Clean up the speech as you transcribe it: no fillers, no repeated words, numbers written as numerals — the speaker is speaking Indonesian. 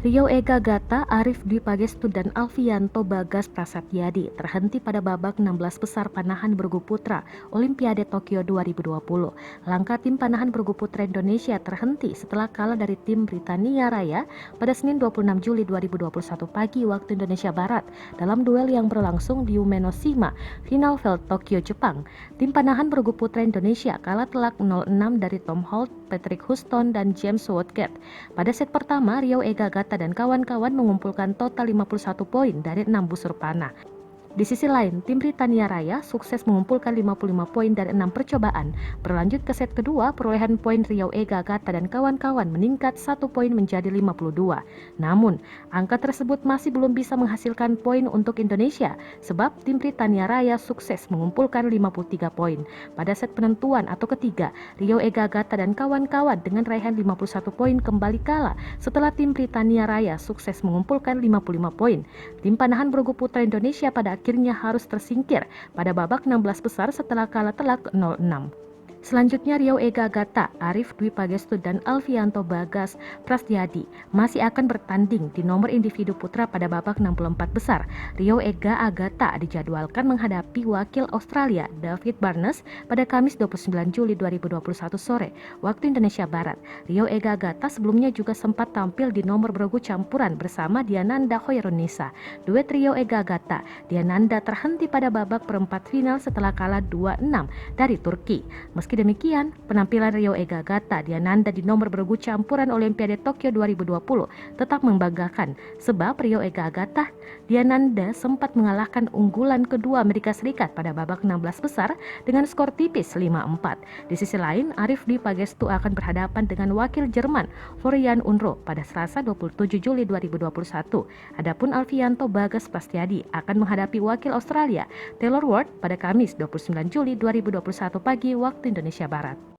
Rio Ega Gata, Arif Dwi Pagestu dan Alfianto Bagas Prasatyadi terhenti pada babak 16 besar panahan bergu putra Olimpiade Tokyo 2020. Langkah tim panahan bergu putra Indonesia terhenti setelah kalah dari tim Britania Raya pada Senin 26 Juli 2021 pagi waktu Indonesia Barat dalam duel yang berlangsung di Umenoshima, Final Field Tokyo, Jepang. Tim panahan bergu putra Indonesia kalah telak 0-6 dari Tom Holt, Patrick Houston, dan James Woodgate. Pada set pertama, Rio Ega Gata dan kawan-kawan mengumpulkan total 51 poin dari 6 busur panah. Di sisi lain, tim Britania Raya sukses mengumpulkan 55 poin dari 6 percobaan. Berlanjut ke set kedua, perolehan poin Rio Ega Gata dan kawan-kawan meningkat 1 poin menjadi 52. Namun, angka tersebut masih belum bisa menghasilkan poin untuk Indonesia, sebab tim Britania Raya sukses mengumpulkan 53 poin. Pada set penentuan atau ketiga, Rio Ega Gata dan kawan-kawan dengan raihan 51 poin kembali kalah setelah tim Britania Raya sukses mengumpulkan 55 poin. Tim panahan bergu putra Indonesia pada akhirnya harus tersingkir pada babak 16 besar setelah kalah telak 0-6. Selanjutnya, Rio Ega Gata, Arif Dwi Pagestu, dan Alfianto Bagas Prasatyadi masih akan bertanding di nomor individu putra pada babak 64 besar. Rio Ega Gata dijadwalkan menghadapi wakil Australia David Barnes pada Kamis 29 Juli 2021 sore waktu Indonesia Barat. Rio Ega Gata sebelumnya juga sempat tampil di nomor bergu campuran bersama Diananda Hoyrunisa. Duet Rio Ega Gata, Diananda terhenti pada babak perempat final setelah kalah 2-6 dari Turki. Meski demikian, penampilan Rio Ega Gata Diananda di nomor bergu campuran Olimpiade Tokyo 2020 tetap membanggakan, sebab Rio Ega Gata Diananda sempat mengalahkan unggulan kedua Amerika Serikat pada babak 16 besar dengan skor tipis 5-4. Di sisi lain, Arif Dwi Pagestu akan berhadapan dengan wakil Jerman Florian Unruh pada Selasa 27 Juli 2021. Adapun Alfianto Bagas Prasatyadi akan menghadapi wakil Australia Taylor Ward pada Kamis 29 Juli 2021 pagi waktu Indonesia Barat.